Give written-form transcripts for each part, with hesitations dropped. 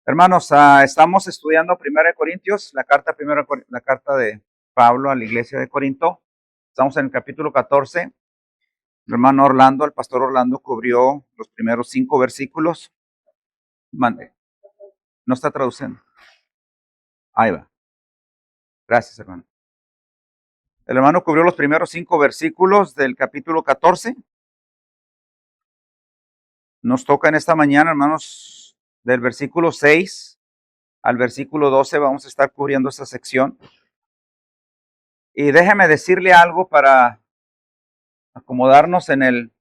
Hermanos, estamos estudiando 1 Corintios, la carta de Pablo a la iglesia de Corinto. Estamos en el capítulo 14. El hermano Orlando, el pastor Orlando, cubrió los primeros 5 versículos. Mande. No está traduciendo. Ahí va. Gracias, hermano. El hermano cubrió los primeros 5 versículos del capítulo 14. Nos toca en esta mañana, hermanos, del versículo 6 al versículo 12. Vamos a estar cubriendo esta sección. Y déjeme decirle algo para acomodarnos en el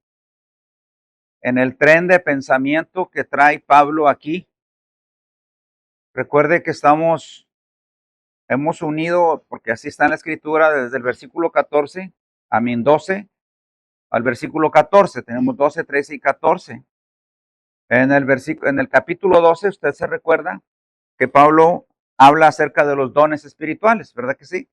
tren de pensamiento que trae Pablo aquí. Recuerde que hemos unido, porque así está en la escritura, desde el versículo 12 al versículo 14. Tenemos 12, 13 y 14. En el capítulo 12, usted se recuerda que Pablo habla acerca de los dones espirituales, ¿verdad que sí?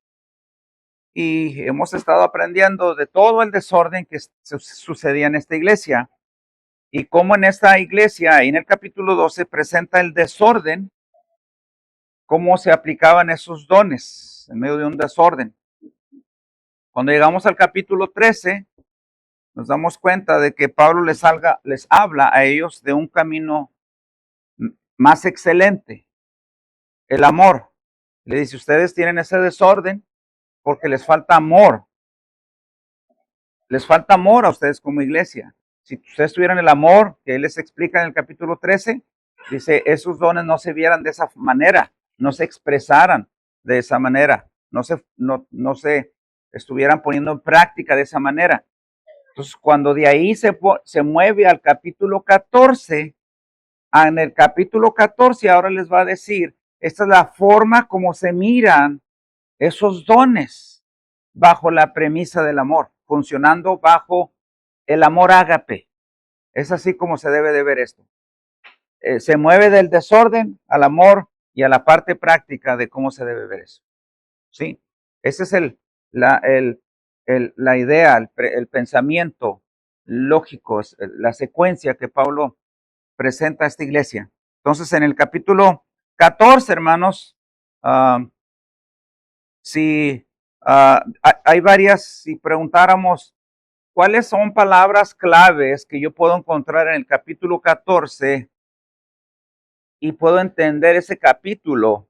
Y hemos estado aprendiendo de todo el desorden que sucedía en esta iglesia. Y cómo en esta iglesia, ahí en el capítulo 12, presenta el desorden, cómo se aplicaban esos dones en medio de un desorden. Cuando llegamos al capítulo 13, nos damos cuenta de que Pablo les habla a ellos de un camino más excelente, el amor. Le dice, ustedes tienen ese desorden porque les falta amor. Les falta amor a ustedes como iglesia. Si ustedes tuvieran el amor que él les explica en el capítulo 13, dice, esos dones no se vieran de esa manera, no se expresaran de esa manera, no se estuvieran poniendo en práctica de esa manera. Entonces, cuando de ahí se mueve al capítulo 14, en el capítulo 14 ahora les va a decir, esta es la forma como se miran esos dones bajo la premisa del amor, funcionando bajo el amor ágape. Es así como se debe de ver esto. Se mueve del desorden al amor y a la parte práctica de cómo se debe ver eso. ¿Sí? Ese es la idea, el pensamiento lógico, la secuencia que Pablo presenta a esta iglesia. Entonces, en el capítulo 14, hermanos, si hay varias, si preguntáramos, ¿cuáles son palabras claves que yo puedo encontrar en el capítulo 14 y puedo entender ese capítulo,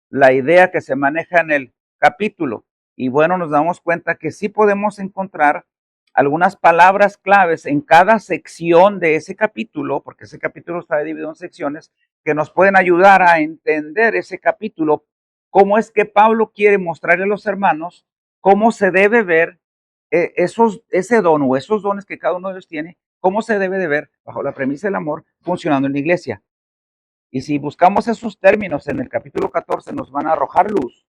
la idea que se maneja en el capítulo? Y bueno, nos damos cuenta que sí podemos encontrar algunas palabras claves en cada sección de ese capítulo, porque ese capítulo está dividido en secciones, que nos pueden ayudar a entender ese capítulo, cómo es que Pablo quiere mostrarle a los hermanos cómo se debe ver ese don o esos dones que cada uno de ellos tiene, cómo se debe de ver bajo la premisa del amor funcionando en la iglesia. Y si buscamos esos términos en el capítulo 14, nos van a arrojar luz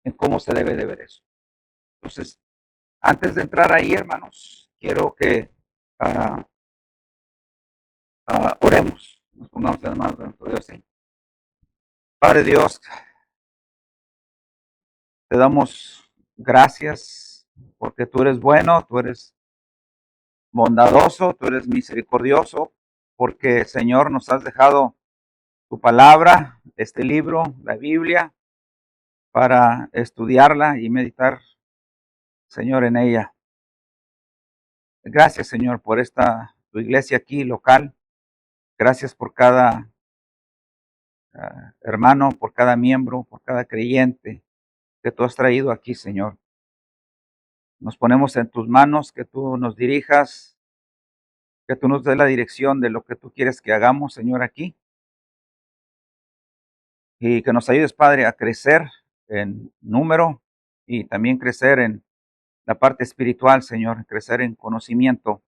en cómo se debe de ver eso. Entonces, antes de entrar ahí, hermanos, quiero que oremos. Nos pongamos las manos dentro de Dios. ¿Sí? Padre Dios, te damos gracias porque tú eres bueno, tú eres bondadoso, tú eres misericordioso, porque Señor nos has dejado tu palabra, este libro, la Biblia, para estudiarla y meditar, Señor, en ella. Gracias, Señor, por tu iglesia aquí local. Gracias por cada hermano, por cada miembro, por cada creyente que tú has traído aquí, Señor. Nos ponemos en tus manos, que tú nos dirijas, que tú nos des la dirección de lo que tú quieres que hagamos, Señor, aquí. Y que nos ayudes, Padre, a crecer en número y también crecer en la parte espiritual, Señor, crecer en conocimiento.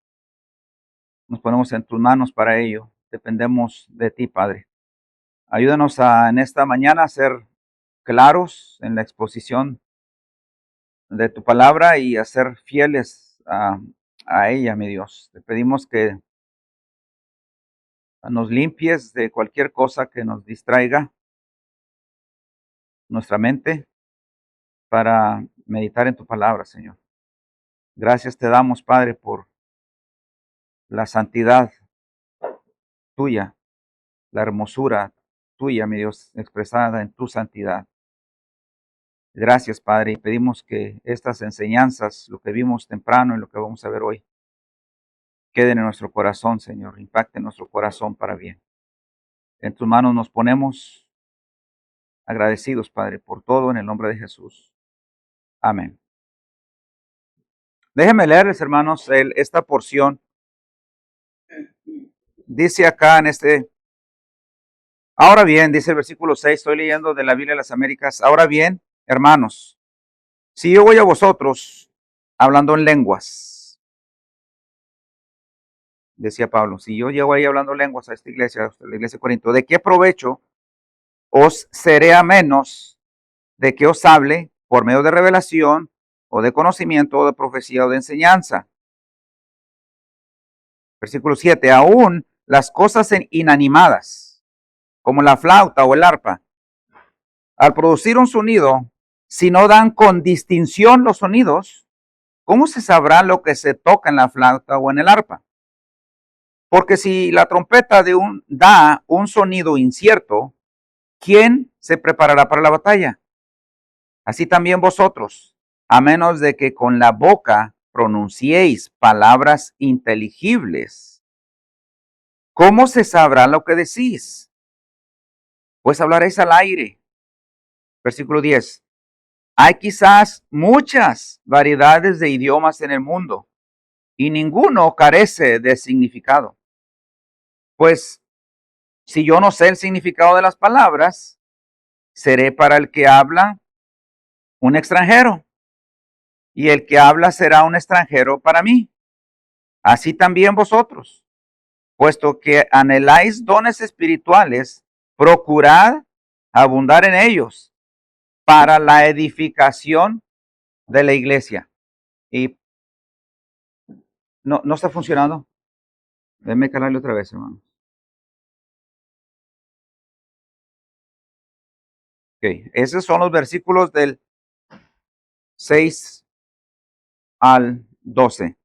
Nos ponemos en tus manos para ello. Dependemos de ti, Padre. Ayúdanos en esta mañana a ser claros en la exposición de tu palabra y a ser fieles a ella, mi Dios. Te pedimos que nos limpies de cualquier cosa que nos distraiga nuestra mente para meditar en tu palabra, Señor. Gracias te damos, Padre, por la santidad tuya, la hermosura tuya, mi Dios, expresada en tu santidad. Gracias, Padre, y pedimos que estas enseñanzas, lo que vimos temprano y lo que vamos a ver hoy, queden en nuestro corazón, Señor, impacten nuestro corazón para bien. En tus manos nos ponemos agradecidos, Padre, por todo en el nombre de Jesús. Amén. Déjenme leerles, hermanos, esta porción. Dice acá en ahora bien, dice el versículo 6, estoy leyendo de la Biblia de las Américas. Ahora bien, hermanos, si yo voy a vosotros hablando en lenguas, decía Pablo, si yo llego ahí hablando lenguas a esta iglesia, a la iglesia de Corinto, ¿de qué provecho os seré a menos de que os hable por medio de revelación o de conocimiento o de profecía o de enseñanza? Versículo 7, aún las cosas inanimadas, como la flauta o el arpa, al producir un sonido, si no dan con distinción los sonidos, ¿cómo se sabrá lo que se toca en la flauta o en el arpa? Porque si la trompeta da un sonido incierto, ¿quién se preparará para la batalla? Así también vosotros, a menos de que con la boca pronunciéis palabras inteligibles, ¿cómo se sabrá lo que decís? Pues hablaréis al aire. Versículo 10. Hay quizás muchas variedades de idiomas en el mundo y ninguno carece de significado. Pues si yo no sé el significado de las palabras, seré para el que habla un extranjero y el que habla será un extranjero para mí. Así también vosotros, puesto que anheláis dones espirituales, procurad abundar en ellos para la edificación de la iglesia. Y no está funcionando. Déjame calarle otra vez, hermano. Ok, esos son los versículos del 6 al 12.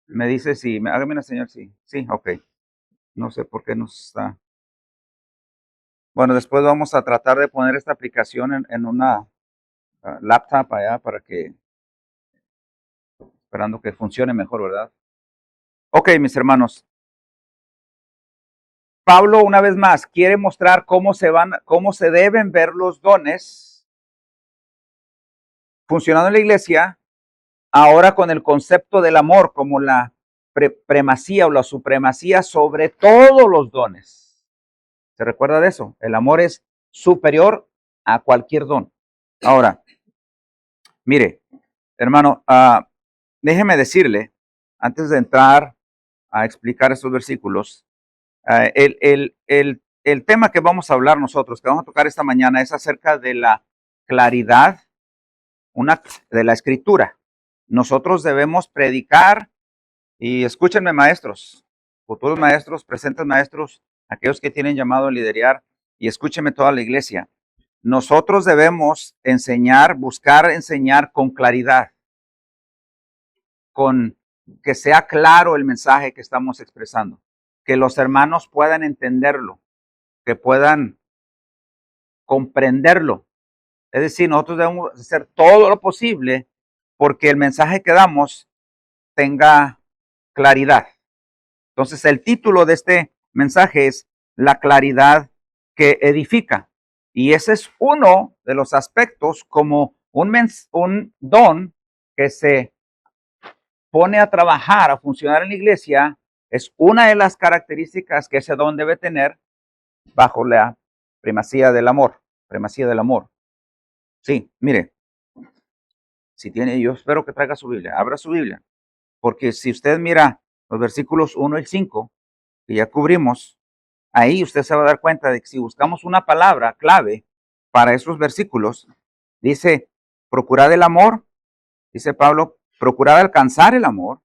Me dice sí, hágame una señal, sí. Sí, ok. No sé por qué nos está. Bueno, después vamos a tratar de poner esta aplicación en una laptop allá para que, esperando que funcione mejor, ¿verdad? Ok, mis hermanos. Pablo, una vez más, quiere mostrar cómo se deben ver los dones funcionando en la iglesia, ahora con el concepto del amor como la primacía o la supremacía sobre todos los dones. ¿Se recuerda de eso? El amor es superior a cualquier don. Ahora, mire, hermano, déjeme decirle, antes de entrar a explicar estos versículos, el tema que vamos a hablar nosotros, que vamos a tocar esta mañana, es acerca de la claridad de la escritura. Nosotros debemos predicar, y escúchenme, maestros, futuros maestros, presentes maestros, aquellos que tienen llamado a liderar, y escúchenme toda la iglesia. Nosotros debemos enseñar, buscar enseñar con claridad, con que sea claro el mensaje que estamos expresando, que los hermanos puedan entenderlo, que puedan comprenderlo. Es decir, nosotros debemos hacer todo lo posible porque el mensaje que damos tenga claridad. Entonces, el título de este mensaje es La claridad que edifica. Y ese es uno de los aspectos como un don que se pone a trabajar, a funcionar en la iglesia. Es una de las características que ese don debe tener bajo la primacía del amor. Primacía del amor. Sí, mire, si tiene, yo espero que traiga su Biblia, abra su Biblia, porque si usted mira los versículos 1 y 5, que ya cubrimos, ahí usted se va a dar cuenta de que si buscamos una palabra clave para esos versículos, dice, procurad el amor, dice Pablo, procurad alcanzar el amor,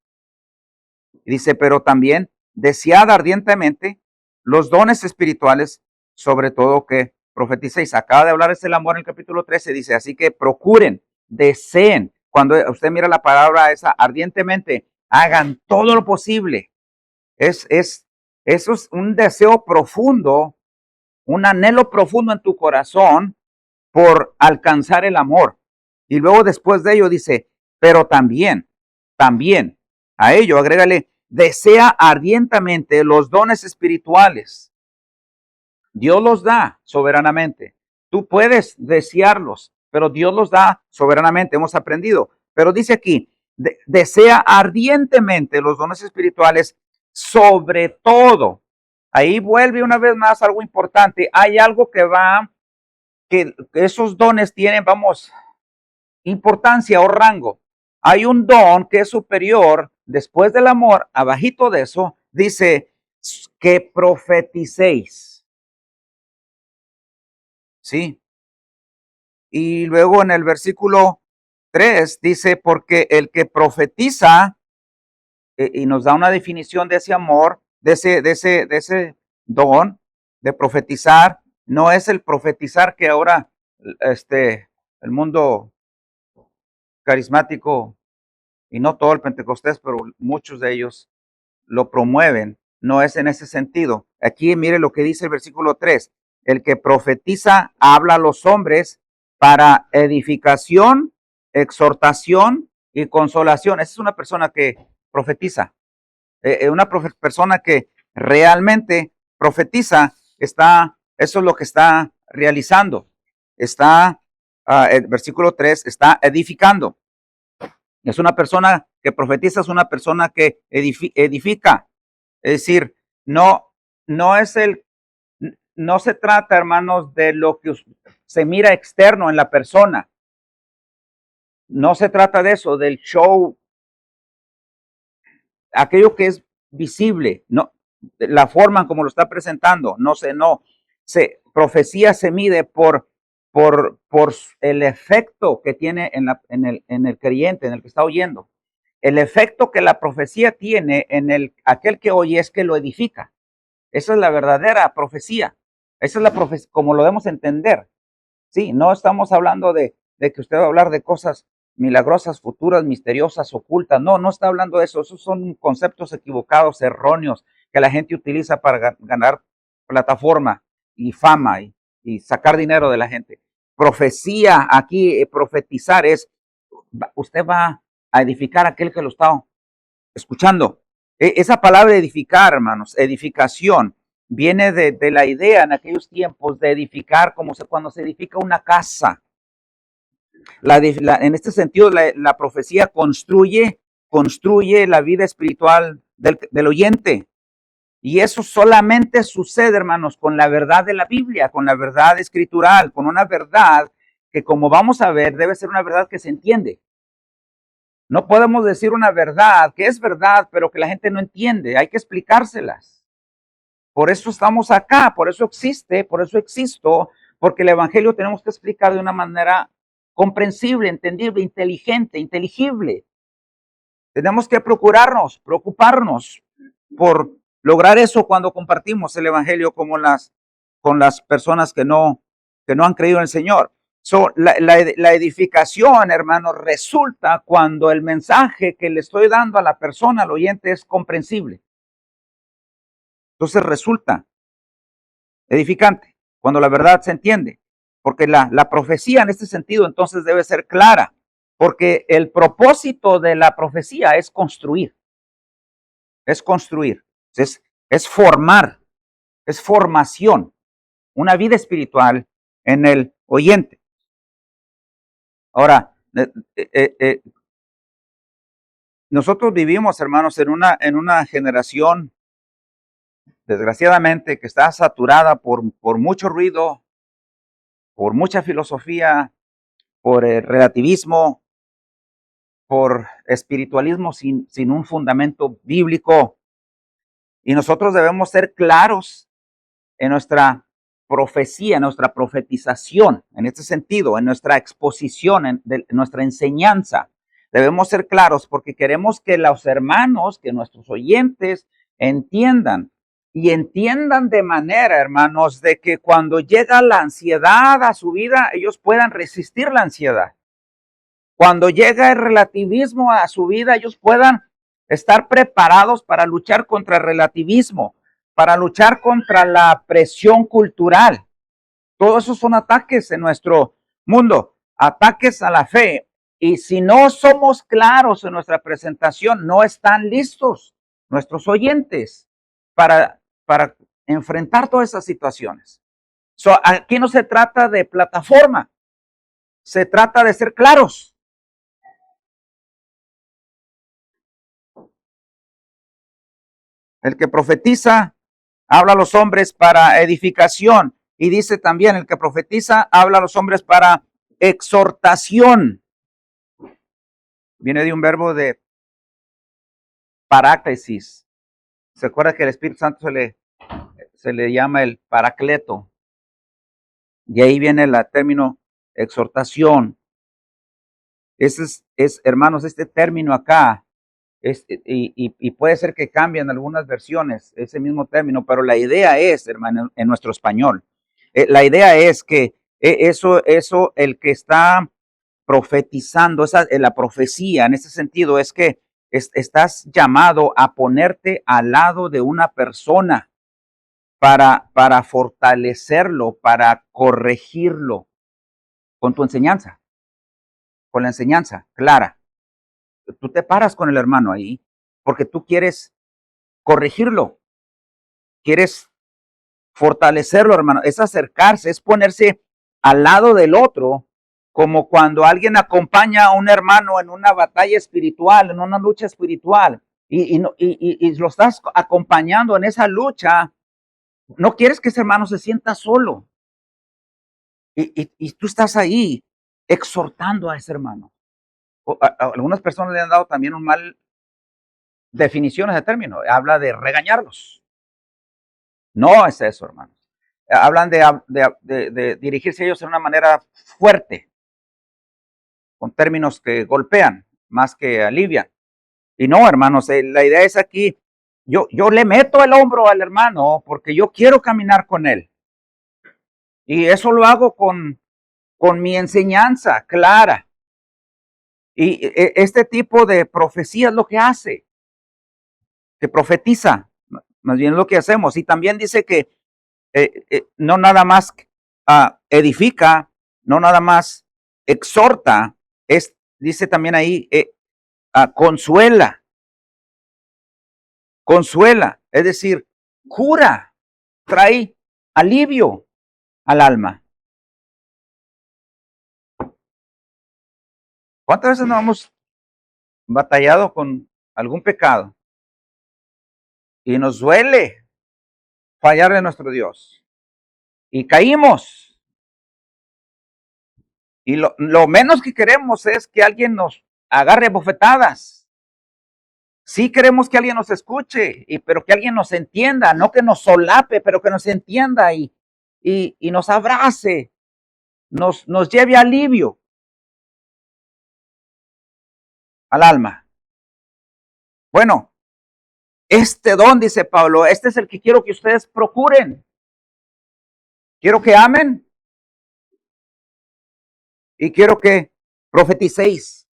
y dice, pero también desead ardientemente los dones espirituales, sobre todo que profeticéis. Acaba de hablar del amor en el capítulo 13, dice, así que procuren, deseen. Cuando usted mira la palabra esa, ardientemente, hagan todo lo posible. Eso es un deseo profundo un anhelo profundo en tu corazón por alcanzar el amor. Y luego después de ello dice, pero también, a ello agrégale, desea ardientemente los dones espirituales. Dios los da soberanamente. Tú puedes desearlos, pero Dios los da soberanamente, hemos aprendido. Pero dice aquí, desea ardientemente los dones espirituales, sobre todo. Ahí vuelve una vez más algo importante. Hay algo que esos dones tienen, importancia o rango. Hay un don que es superior después del amor, abajito de eso, dice que profeticéis. ¿Sí? Y luego en el versículo 3 dice, porque el que profetiza, y nos da una definición de ese amor, de ese don de profetizar, no es el profetizar que ahora el mundo carismático, y no todo el Pentecostés, pero muchos de ellos lo promueven, no es en ese sentido. Aquí mire lo que dice el versículo 3, el que profetiza habla a los hombres para edificación, exhortación y consolación. Esa es una persona que profetiza, una persona que realmente profetiza, eso es lo que está realizando. El versículo 3 está edificando. Es una persona que profetiza, es una persona que edifica. Es decir, no se trata, hermanos, de lo que se mira externo en la persona. No se trata de eso, del show, aquello que es visible, no, la forma como lo está presentando, profecía se mide por el efecto que tiene en el creyente, en el que está oyendo. El efecto que la profecía tiene en aquel que oye es que lo edifica. Esa es la verdadera profecía. Esa es la profecía, como lo debemos entender. Sí, no estamos hablando de que usted va a hablar de cosas milagrosas, futuras, misteriosas, ocultas. No está hablando de eso. Esos son conceptos equivocados, erróneos, que la gente utiliza para ganar plataforma y fama y sacar dinero de la gente. Profecía, aquí profetizar es, usted va a edificar a aquel que lo está escuchando. Esa palabra edificar, hermanos, edificación, viene de la idea en aquellos tiempos de edificar como cuando se edifica una casa. En este sentido, la profecía construye la vida espiritual del oyente. Y eso solamente sucede, hermanos, con la verdad de la Biblia, con la verdad escritural, con una verdad que, como vamos a ver, debe ser una verdad que se entiende. No podemos decir una verdad que es verdad, pero que la gente no entiende. Hay que explicárselas. Por eso estamos acá, por eso existe, por eso existo, porque el evangelio tenemos que explicar de una manera comprensible, entendible, inteligente, inteligible. Tenemos que preocuparnos por lograr eso cuando compartimos el evangelio con las personas que no han creído en el Señor. La edificación, hermanos, resulta cuando el mensaje que le estoy dando a la persona, al oyente, es comprensible. Entonces resulta edificante cuando la verdad se entiende, porque la profecía en este sentido entonces debe ser clara, porque el propósito de la profecía es construir, es formar, es formación, una vida espiritual en el oyente. Ahora, nosotros vivimos, hermanos, en una generación, desgraciadamente, que está saturada por mucho ruido, por mucha filosofía, por relativismo, por espiritualismo sin un fundamento bíblico. Y nosotros debemos ser claros en nuestra profecía, en nuestra profetización, en este sentido, en nuestra exposición, en nuestra enseñanza. Debemos ser claros porque queremos que los hermanos, que nuestros oyentes entiendan y entiendan de manera, hermanos, de que cuando llega la ansiedad a su vida, ellos puedan resistir la ansiedad. Cuando llega el relativismo a su vida, ellos puedan estar preparados para luchar contra el relativismo. para luchar contra la presión cultural. Todos esos son ataques en nuestro mundo, ataques a la fe. Y si no somos claros en nuestra presentación, no están listos nuestros oyentes para enfrentar todas esas situaciones. Aquí no se trata de plataforma, se trata de ser claros. El que profetiza habla a los hombres para edificación. Y dice también, el que profetiza habla a los hombres para exhortación. Viene de un verbo de paráclesis. ¿Se acuerda que el Espíritu Santo se le llama el paracleto? Y ahí viene el término exhortación. Ese hermanos, este término acá, y puede ser que cambien algunas versiones ese mismo término, pero la idea es, hermano, en nuestro español, la idea es que eso, el que está profetizando, la profecía en ese sentido es que estás llamado a ponerte al lado de una persona para fortalecerlo, para corregirlo con tu enseñanza, con la enseñanza clara. Tú te paras con el hermano ahí porque tú quieres corregirlo, quieres fortalecerlo, hermano. Es acercarse, es ponerse al lado del otro, como cuando alguien acompaña a un hermano en una batalla espiritual, en una lucha espiritual, y lo estás acompañando en esa lucha. No quieres que ese hermano se sienta solo. Y tú estás ahí exhortando a ese hermano. Algunas personas le han dado también un mal definiciones de término. Habla de regañarlos. No es eso, hermanos. Hablan de dirigirse a ellos de una manera fuerte, con términos que golpean más que alivian. Y no, hermanos, la idea es aquí, yo le meto el hombro al hermano porque yo quiero caminar con él. Y eso lo hago con mi enseñanza clara. Y este tipo de profecía es lo que hace, que profetiza, más bien es lo que hacemos. Y también dice que no nada más edifica, no nada más exhorta, dice también ahí, consuela, es decir, cura, trae alivio al alma. ¿Cuántas veces nos hemos batallado con algún pecado y nos duele fallarle a nuestro Dios? Y caímos. Y lo menos que queremos es que alguien nos agarre bofetadas. Sí queremos que alguien nos escuche, pero que alguien nos entienda, no que nos solape, pero que nos entienda y nos abrace, nos lleve alivio al alma. Bueno, este don, dice Pablo, este es el que quiero que ustedes procuren. Quiero que amen y quiero que profeticéis.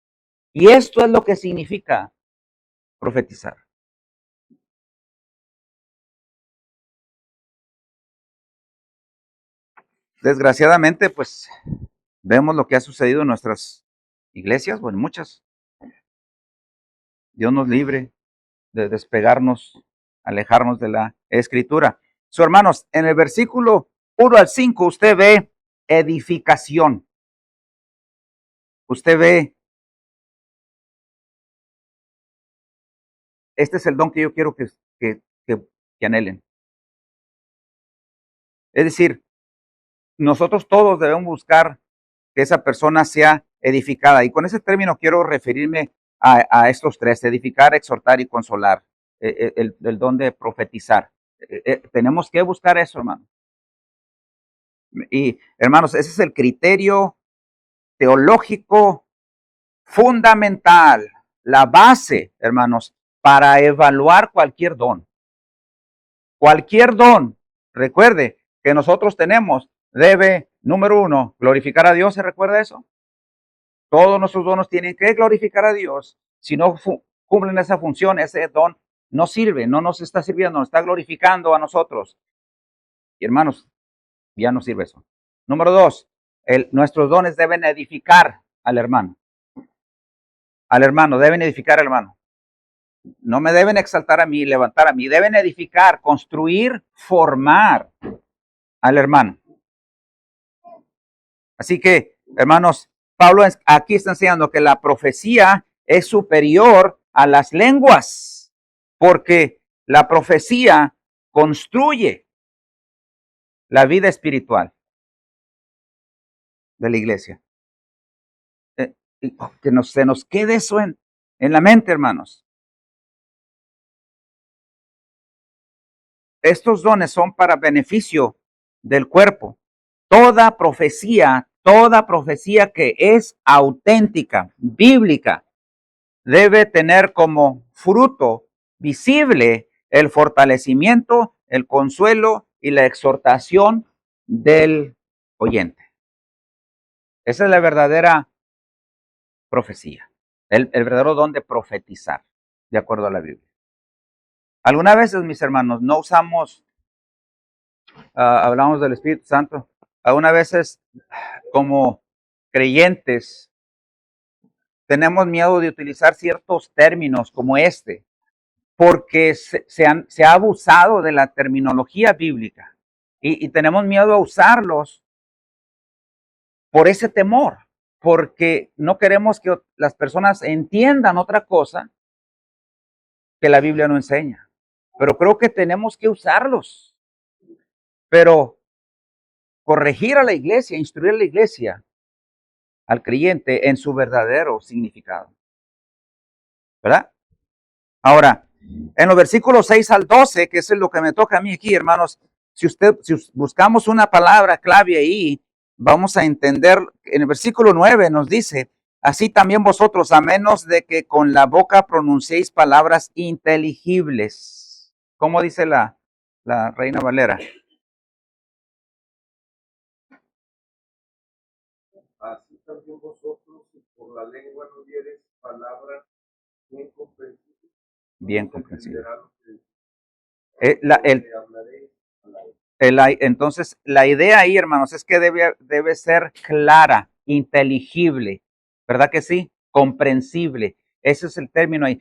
Y esto es lo que significa profetizar. Desgraciadamente, pues vemos lo que ha sucedido en nuestras iglesias, bueno, muchas. Dios nos libre de despegarnos, alejarnos de la escritura. Hermanos, en el versículo 1 al 5 usted ve edificación. Usted ve, este es el don que yo quiero que anhelen. Es decir, nosotros todos debemos buscar que esa persona sea edificada. Y con ese término quiero referirme a estos tres: edificar, exhortar y consolar. El don de profetizar. Tenemos que buscar eso, hermano. Y hermanos, ese es el criterio teológico fundamental, la base, hermanos, para evaluar cualquier don. Cualquier don, recuerde que nosotros tenemos, debe, número uno, glorificar a Dios. ¿Se recuerda eso? Todos nuestros dones tienen que glorificar a Dios. Si no cumplen esa función, ese don no sirve, no nos está sirviendo, nos está glorificando a nosotros. Y hermanos, ya no sirve eso. Número 2, nuestros dones deben edificar al hermano. Al hermano, deben edificar al hermano. No me deben exaltar a mí, levantar a mí, deben edificar, construir, formar al hermano. Así que, hermanos, Pablo aquí está enseñando que la profecía es superior a las lenguas, porque la profecía construye la vida espiritual de la iglesia. Que se nos quede eso en la mente, hermanos. Estos dones son para beneficio del cuerpo. Toda profecía que es auténtica, bíblica, debe tener como fruto visible el fortalecimiento, el consuelo y la exhortación del oyente. Esa es la verdadera profecía, el verdadero don de profetizar, de acuerdo a la Biblia. Algunas veces, mis hermanos, no usamos, hablamos del Espíritu Santo, algunas veces como creyentes tenemos miedo de utilizar ciertos términos como este, porque se ha abusado de la terminología bíblica y tenemos miedo a usarlos por ese temor, porque no queremos que las personas entiendan otra cosa que la Biblia no enseña. Pero creo que tenemos que usarlos. Pero corregir a la iglesia, instruir a la iglesia, al creyente en su verdadero significado. ¿Verdad? Ahora, en los versículos 6 al 12, que es lo que me toca a mí aquí, hermanos, si buscamos una palabra clave ahí, vamos a entender, en el versículo 9 nos dice, así también vosotros, a menos de que con la boca pronunciéis palabras inteligibles. ¿Cómo dice la Reina Valera? Así también vosotros, si por la lengua no diereis palabras bien comprensibles. Bien comprensibles. Entonces, la idea ahí, hermanos, es que debe ser clara, inteligible, ¿verdad que sí? Comprensible. Ese es el término ahí.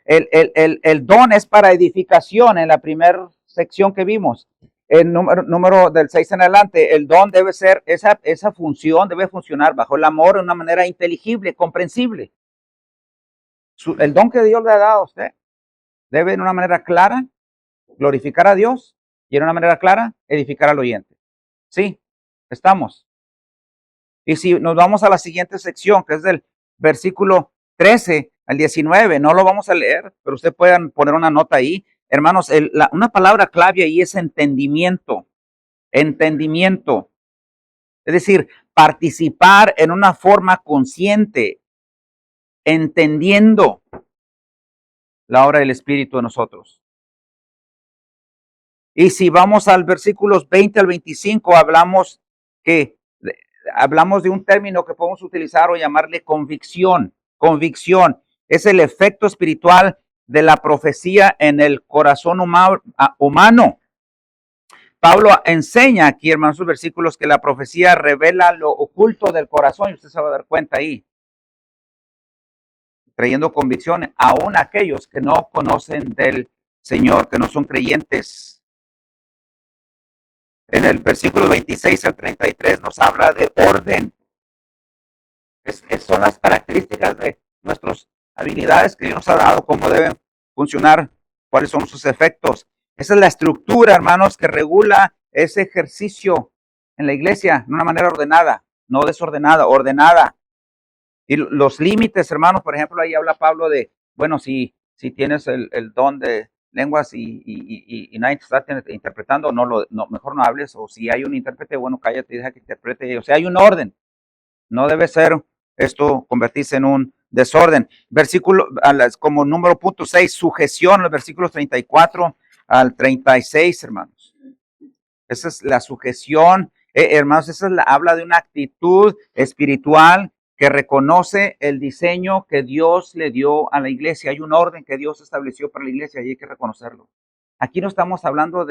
El don es para edificación en la primera sección que vimos. El número del 6 en adelante, el don debe ser, esa función debe funcionar bajo el amor de una manera inteligible, comprensible. El don que Dios le ha dado a usted debe de una manera clara glorificar a Dios y de una manera clara edificar al oyente. Sí, estamos. Y si nos vamos a la siguiente sección, que es del versículo 13 al 19, no lo vamos a leer, pero usted puede poner una nota ahí. Hermanos, una palabra clave ahí es entendimiento. Entendimiento. Es decir, participar en una forma consciente, entendiendo la obra del Espíritu en nosotros. Y si vamos al versículos 20 al 25, hablamos de un término que podemos utilizar o llamarle convicción. Convicción es el efecto espiritual de la profecía en el corazón humano. Pablo enseña aquí, hermanos, sus versículos, que la profecía revela lo oculto del corazón, y usted se va a dar cuenta ahí, trayendo convicción aún a aquellos que no conocen del Señor, que no son creyentes. En el versículo 26 al 33 nos habla de orden. Son las características de nuestras habilidades que Dios nos ha dado, cómo deben funcionar, cuáles son sus efectos. Esa es la estructura, hermanos, que regula ese ejercicio en la iglesia de una manera ordenada, no desordenada, ordenada. Y los límites, hermanos, por ejemplo, ahí habla Pablo de, bueno, si tienes el don de lenguas y nadie te está interpretando, mejor no hables, o si hay un intérprete, bueno, cállate y deja que interprete. O sea, hay un orden. No debe ser esto convertirse en un desorden. Versículo, como número punto 6, sujeción, los versículos 34 al 36, hermanos. Esa es la sujeción, hermanos, habla de una actitud espiritual que reconoce el diseño que Dios le dio a la iglesia. Hay un orden que Dios estableció para la iglesia y hay que reconocerlo. Aquí no estamos hablando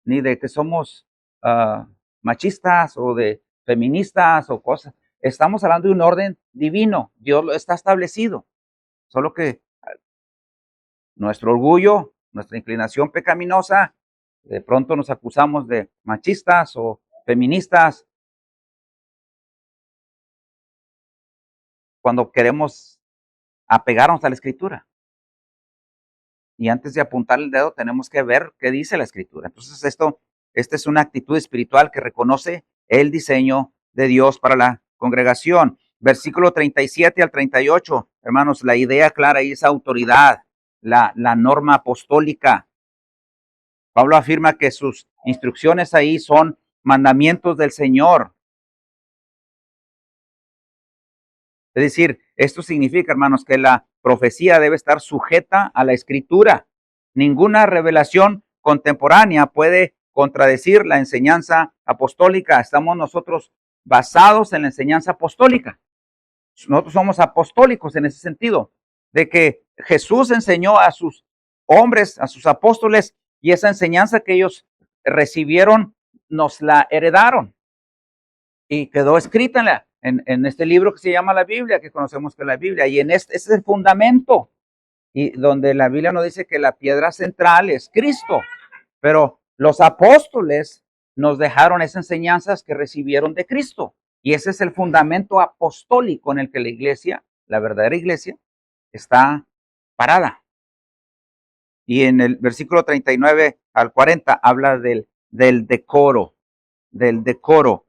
ni de que somos machistas o de feministas o cosas. Estamos hablando de un orden divino. Dios lo está establecido. Solo que nuestro orgullo, nuestra inclinación pecaminosa, de pronto nos acusamos de machistas o feministas cuando queremos apegarnos a la escritura. Y antes de apuntar el dedo tenemos que ver qué dice la escritura. Entonces esta es una actitud espiritual que reconoce el diseño de Dios para la congregación. Versículo 37 al 38, hermanos, la idea clara ahí es autoridad, la norma apostólica. Pablo afirma que sus instrucciones ahí son mandamientos del Señor. Es decir, esto significa, hermanos, que la profecía debe estar sujeta a la escritura. Ninguna revelación contemporánea puede contradecir la enseñanza apostólica. Estamos nosotros basados en la enseñanza apostólica. Nosotros somos apostólicos en ese sentido, de que Jesús enseñó a sus hombres, a sus apóstoles, y esa enseñanza que ellos recibieron nos la heredaron y quedó escrita en este libro que se llama la Biblia, que conocemos que es la Biblia, y ese es el fundamento, y donde la Biblia nos dice que la piedra central es Cristo, pero los apóstoles nos dejaron esas enseñanzas que recibieron de Cristo, y ese es el fundamento apostólico en el que la iglesia, la verdadera iglesia, está parada. Y en el versículo 39 al 40 habla del decoro, del decoro.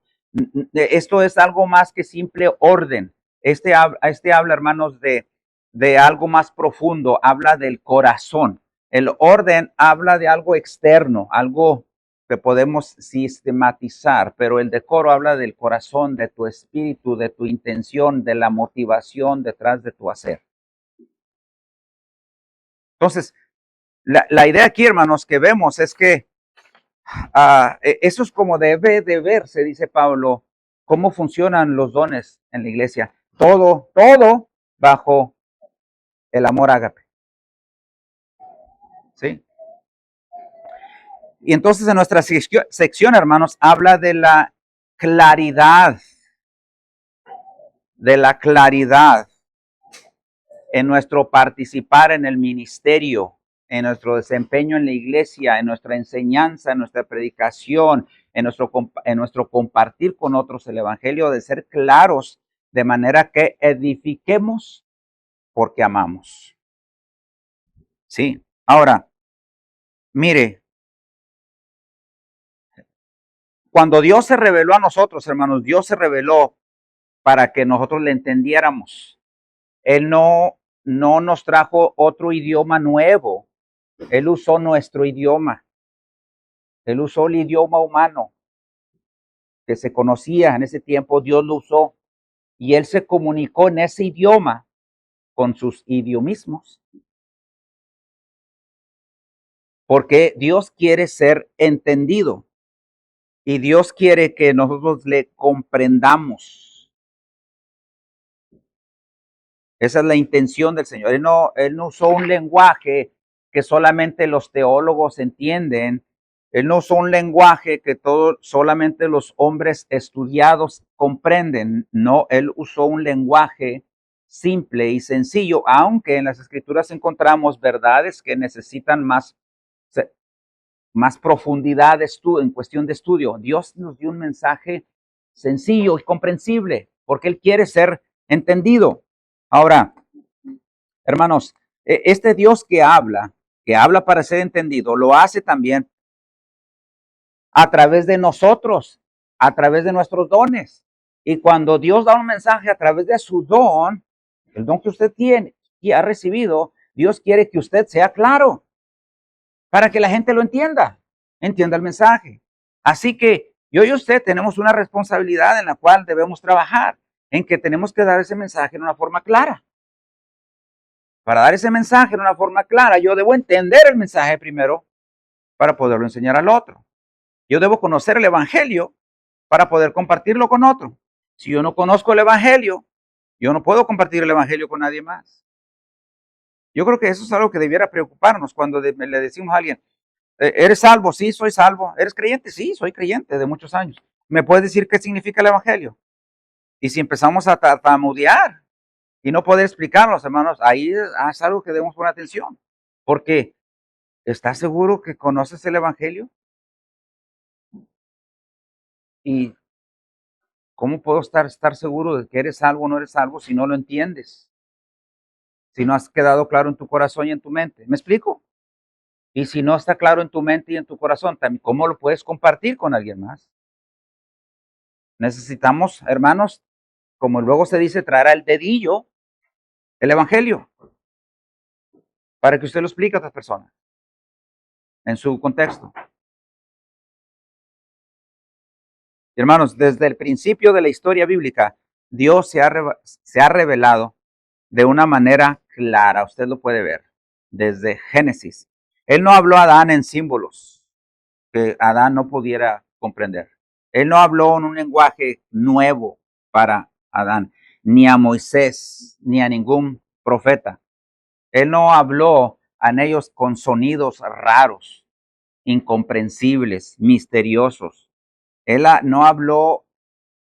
Esto es algo más que simple orden. Este habla, hermanos, de algo más profundo, habla del corazón. El orden habla de algo externo, algo que podemos sistematizar, pero el decoro habla del corazón, de tu espíritu, de tu intención, de la motivación detrás de tu hacer. Entonces, la idea aquí, hermanos, que vemos es que eso es como debe de verse, dice Pablo, cómo funcionan los dones en la iglesia. Todo bajo el amor ágape. ¿Sí? Y entonces en nuestra sección, hermanos, habla de la claridad en nuestro participar en el ministerio, en nuestro desempeño en la iglesia, en nuestra enseñanza, en nuestra predicación, en nuestro compartir con otros el evangelio, de ser claros de manera que edifiquemos porque amamos. Sí, ahora, mire, cuando Dios se reveló a nosotros, hermanos, Dios se reveló para que nosotros le entendiéramos. Él no nos trajo otro idioma nuevo. Él usó nuestro idioma. Él usó el idioma humano que se conocía en ese tiempo. Dios lo usó y él se comunicó en ese idioma con sus idiomismos. Porque Dios quiere ser entendido y Dios quiere que nosotros le comprendamos. Esa es la intención del Señor. Él no usó un lenguaje que solamente los teólogos entienden. Él no usó un lenguaje que solamente los hombres estudiados comprenden. No, él usó un lenguaje simple y sencillo, aunque en las escrituras encontramos verdades que necesitan más profundidad en cuestión de estudio. Dios nos dio un mensaje sencillo y comprensible, porque Él quiere ser entendido. Ahora, hermanos, este Dios que habla para ser entendido, lo hace también a través de nosotros, a través de nuestros dones. Y cuando Dios da un mensaje a través de su don, el don que usted tiene y ha recibido, Dios quiere que usted sea claro para que la gente lo entienda el mensaje. Así que yo y usted tenemos una responsabilidad en la cual debemos trabajar, en que tenemos que dar ese mensaje en una forma clara. Para dar ese mensaje en una forma clara, yo debo entender el mensaje primero para poderlo enseñar al otro. Yo debo conocer el evangelio para poder compartirlo con otro. Si yo no conozco el evangelio, Yo no puedo compartir el evangelio con nadie más. Yo creo que eso es algo que debiera preocuparnos cuando le decimos a alguien, ¿eres salvo? Sí, soy salvo. ¿Eres creyente? Sí, soy creyente de muchos años. ¿Me puedes decir qué significa el evangelio? Y si empezamos a tartamudear y no poder explicarlos, hermanos, ahí es algo que debemos poner atención. Porque, ¿estás seguro que conoces el evangelio? ¿Y cómo puedo estar seguro de que eres salvo o no eres salvo si no lo entiendes? Si no has quedado claro en tu corazón y en tu mente. ¿Me explico? Y si no está claro en tu mente y en tu corazón, también, ¿cómo lo puedes compartir con alguien más? Necesitamos, hermanos, como luego se dice, traer al dedillo el evangelio para que usted lo explique a otras personas en su contexto. Hermanos, desde el principio de la historia bíblica, Dios se ha revelado de una manera clara. Usted lo puede ver desde Génesis. Él no habló a Adán en símbolos que Adán no pudiera comprender. Él no habló en un lenguaje nuevo para Adán, ni a Moisés, ni a ningún profeta. Él no habló a ellos con sonidos raros, incomprensibles, misteriosos. Él no habló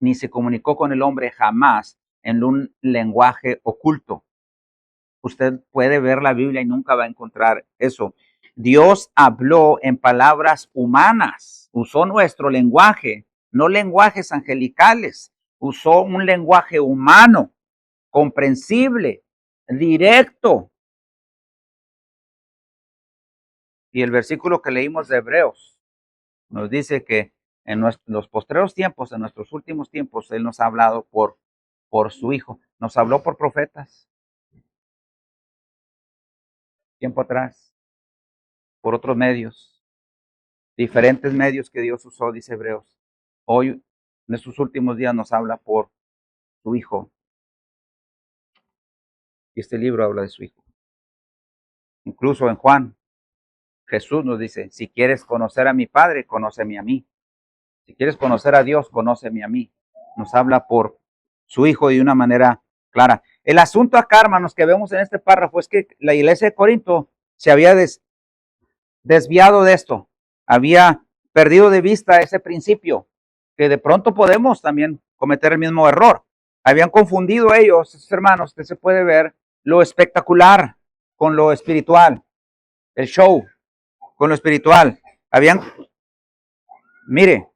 ni se comunicó con el hombre jamás en un lenguaje oculto. Usted puede ver la Biblia y nunca va a encontrar eso. Dios habló en palabras humanas, usó nuestro lenguaje, no lenguajes angelicales, usó un lenguaje humano, comprensible, directo. Y el versículo que leímos de Hebreos nos dice que en los postreros tiempos, en nuestros últimos tiempos, Él nos ha hablado por su Hijo, nos habló por profetas, tiempo atrás, por otros medios, diferentes medios que Dios usó, dice Hebreos. Hoy, en estos últimos días, nos habla por su Hijo. Y este libro habla de su Hijo. Incluso en Juan, Jesús nos dice, si quieres conocer a mi Padre, conóceme a mí. Si quieres conocer a Dios, conóceme a mí. Nos habla por su Hijo de una manera clara. El asunto acá, hermanos, que vemos en este párrafo es que la iglesia de Corinto se había desviado de esto. Había perdido de vista ese principio, que de pronto podemos también cometer el mismo error. Habían confundido ellos, esos hermanos, que se puede ver lo espectacular con lo espiritual, el show con lo espiritual. Mire,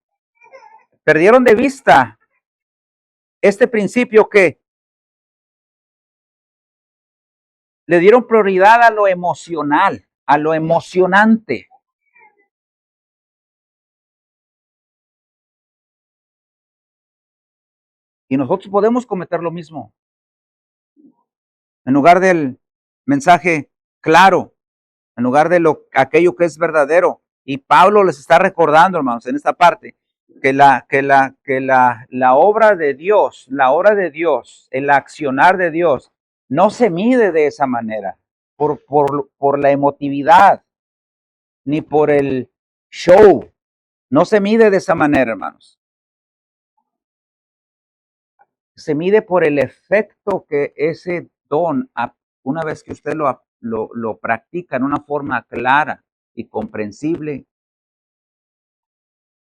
perdieron de vista este principio que le dieron prioridad a lo emocional, a lo emocionante. Y nosotros podemos cometer lo mismo. En lugar del mensaje claro, en lugar de aquello que es verdadero. Y Pablo les está recordando, hermanos, en esta parte, que la obra de Dios, el accionar de Dios, no se mide de esa manera, por la emotividad, ni por el show. No se mide de esa manera, hermanos. Se mide por el efecto que ese don, una vez que usted lo practica en una forma clara y comprensible,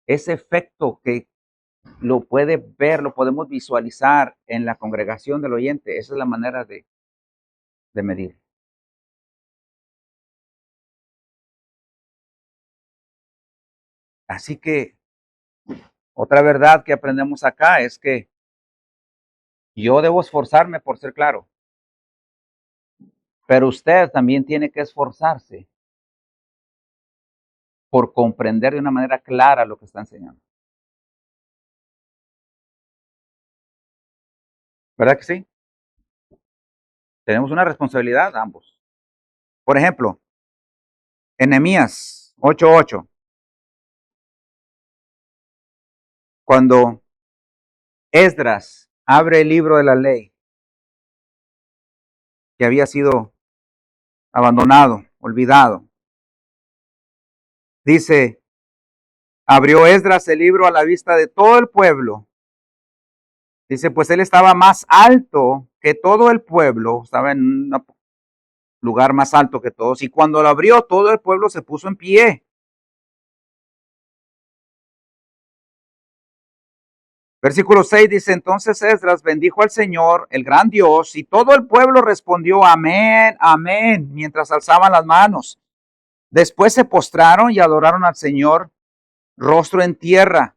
ese efecto que lo puede ver, lo podemos visualizar en la congregación del oyente, esa es la manera de medir. Así que otra verdad que aprendemos acá es que yo debo esforzarme por ser claro, pero usted también tiene que esforzarse por comprender de una manera clara lo que está enseñando. ¿Verdad que sí? Tenemos una responsabilidad ambos. Por ejemplo, en Nehemías 8:8, cuando Esdras abre el libro de la ley que había sido abandonado, olvidado, dice, abrió Esdras el libro a la vista de todo el pueblo. Dice, pues él estaba más alto que todo el pueblo estaba en un lugar más alto que todos, y cuando lo abrió, todo el pueblo se puso en pie. Versículo 6 dice, entonces Esdras bendijo al Señor, el gran Dios, y todo el pueblo respondió, amén, amén, mientras alzaban las manos. Después se postraron y adoraron al Señor, rostro en tierra.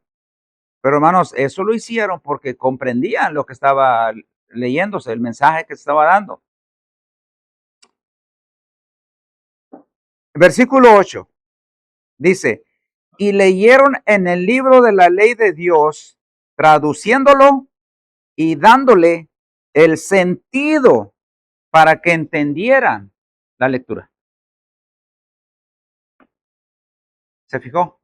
Pero hermanos, eso lo hicieron porque comprendían lo que estaba leyéndose, el mensaje que se estaba dando. Versículo 8 dice, y leyeron en el libro de la ley de Dios, traduciéndolo y dándole el sentido para que entendieran la lectura. ¿Se fijó?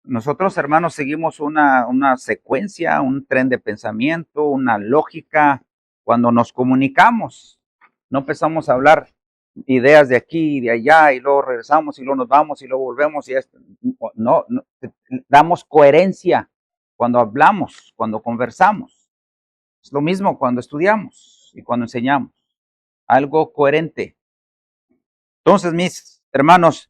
Nosotros, hermanos, seguimos una secuencia, un tren de pensamiento, una lógica cuando nos comunicamos. No empezamos a hablar ideas de aquí y de allá y luego regresamos y luego nos vamos y luego volvemos y esto. No, damos coherencia cuando hablamos, cuando conversamos. Es lo mismo cuando estudiamos y cuando enseñamos. Algo coherente. Entonces, mis hermanos,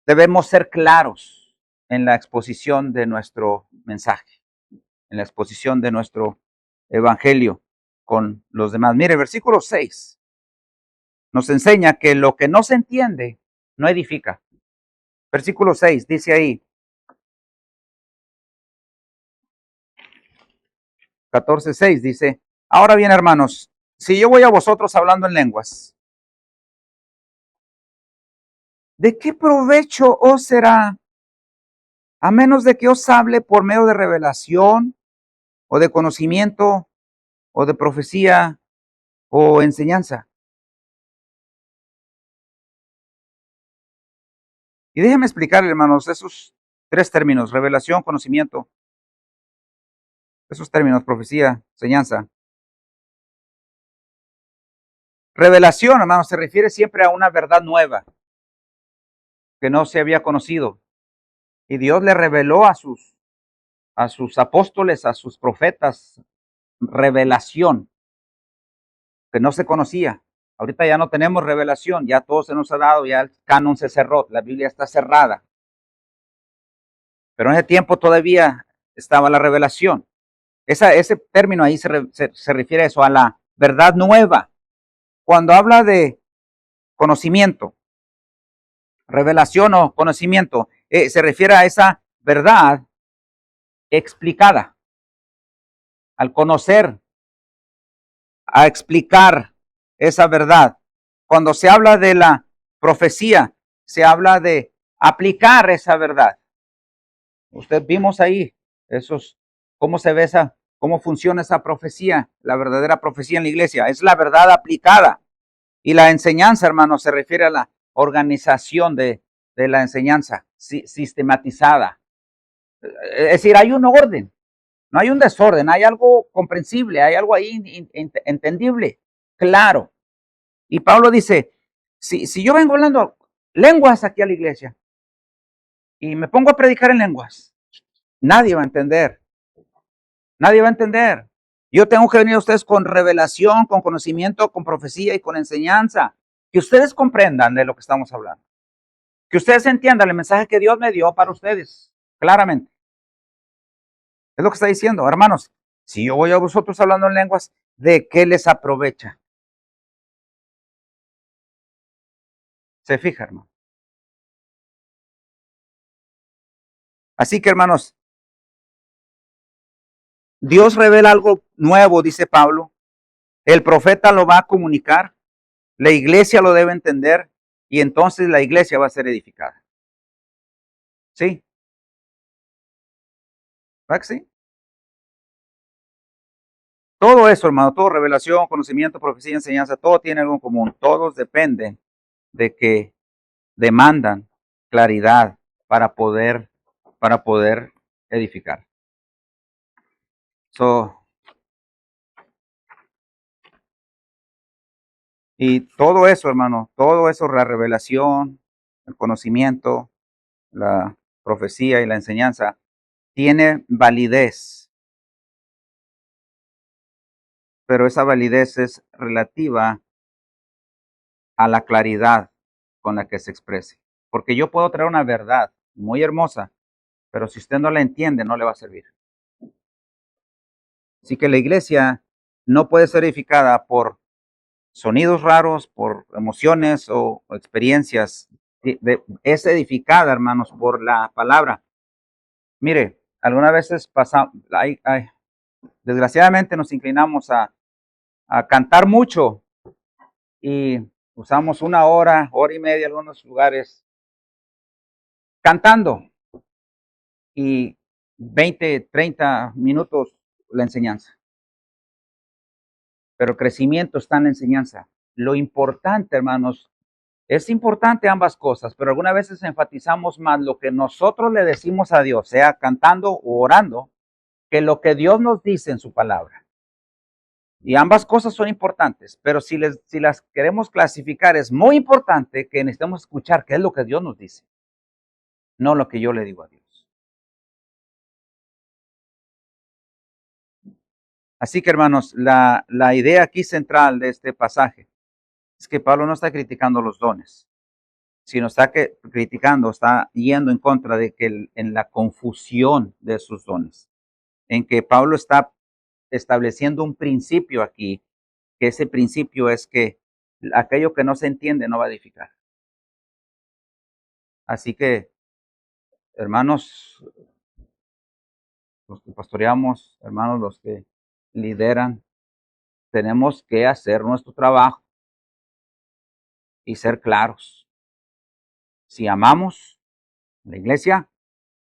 debemos ser claros en la exposición de nuestro mensaje, en la exposición de nuestro evangelio con los demás. Mire, versículo 6 nos enseña que lo que no se entiende no edifica. Versículo 6 dice ahí, 14:6 dice, ahora bien, hermanos, si yo voy a vosotros hablando en lenguas, ¿de qué provecho os será? A menos de que os hable por medio de revelación o de conocimiento o de profecía o enseñanza. Y déjenme explicarle, hermanos, esos tres términos, revelación, conocimiento, esos términos, profecía, enseñanza. Revelación, hermanos, se refiere siempre a una verdad nueva que no se había conocido. Y Dios le reveló a sus apóstoles, a sus profetas, revelación que no se conocía. Ahorita ya no tenemos revelación, ya todo se nos ha dado, ya el canon se cerró, la Biblia está cerrada. Pero en ese tiempo todavía estaba la revelación. Ese término ahí se refiere a eso, a la verdad nueva. Cuando habla de conocimiento, revelación o conocimiento, se refiere a esa verdad explicada, al conocer, a explicar esa verdad. Cuando se habla de la profecía, se habla de aplicar esa verdad. Usted vimos ahí esos, cómo se ve esa, cómo funciona esa profecía, la verdadera profecía en la iglesia. Es la verdad aplicada. Y la enseñanza, hermano, se refiere a la organización de la enseñanza sistematizada. Es decir, hay un orden, no hay un desorden, hay algo comprensible, hay algo ahí entendible, claro. Y Pablo dice, si yo vengo hablando lenguas aquí a la iglesia y me pongo a predicar en lenguas, nadie va a entender, nadie va a entender. Yo tengo que venir a ustedes con revelación, con conocimiento, con profecía y con enseñanza, que ustedes comprendan de lo que estamos hablando, que ustedes entiendan el mensaje que Dios me dio para ustedes, claramente. Es lo que está diciendo, hermanos, si yo voy a vosotros hablando en lenguas, ¿de qué les aprovecha? Se fija, hermano. Así que, hermanos, Dios revela algo nuevo, dice Pablo. El profeta lo va a comunicar, la iglesia lo debe entender y entonces la iglesia va a ser edificada. ¿Sí? ¿Verdad que sí? Todo eso, hermano, todo revelación, conocimiento, profecía, enseñanza, todo tiene algo en común. Todos dependen de que demandan claridad para poder edificar. Y todo eso, hermano, todo eso, la revelación, el conocimiento, la profecía y la enseñanza, tiene validez, pero esa validez es relativa a la claridad con la que se exprese. Porque yo puedo traer una verdad muy hermosa, pero si usted no la entiende, no le va a servir. Así que la iglesia no puede ser edificada por sonidos raros, por emociones o experiencias. Es edificada, hermanos, por la palabra. Mire, algunas veces desgraciadamente nos inclinamos a cantar mucho y usamos una hora, hora y media en algunos lugares cantando y 20, 30 minutos la enseñanza. Pero crecimiento está en la enseñanza. Lo importante, hermanos, es importante ambas cosas, pero algunas veces enfatizamos más lo que nosotros le decimos a Dios, sea cantando o orando, que lo que Dios nos dice en su palabra. Y ambas cosas son importantes, pero si las queremos clasificar, es muy importante que necesitemos escuchar qué es lo que Dios nos dice, no lo que yo le digo a Dios. Así que, hermanos, la idea aquí central de este pasaje es que Pablo no está criticando los dones, sino está criticando, está yendo en contra de que en la confusión de sus dones, en que Pablo está estableciendo un principio aquí, que ese principio es que aquello que no se entiende no va a edificar. Así que, hermanos, los que pastoreamos, hermanos, los que lideran, tenemos que hacer nuestro trabajo y ser claros. Si amamos la iglesia,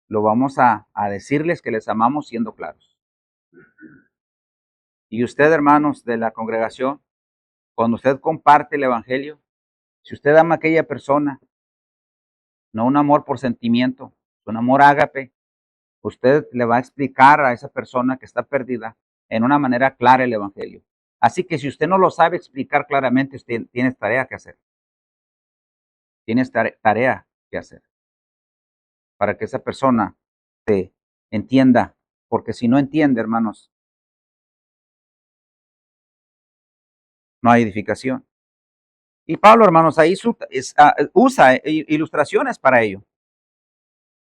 lo vamos a decirles que les amamos siendo claros. Y usted, hermanos de la congregación, cuando usted comparte el evangelio, si usted ama a aquella persona, no un amor por sentimiento, un amor ágape, usted le va a explicar a esa persona que está perdida en una manera clara el evangelio. Así que si usted no lo sabe explicar claramente, usted tiene tarea que hacer. Tiene tarea que hacer para que esa persona se entienda, porque si no entiende, hermanos, no hay edificación. Y Pablo, hermanos, ahí usa ilustraciones para ello.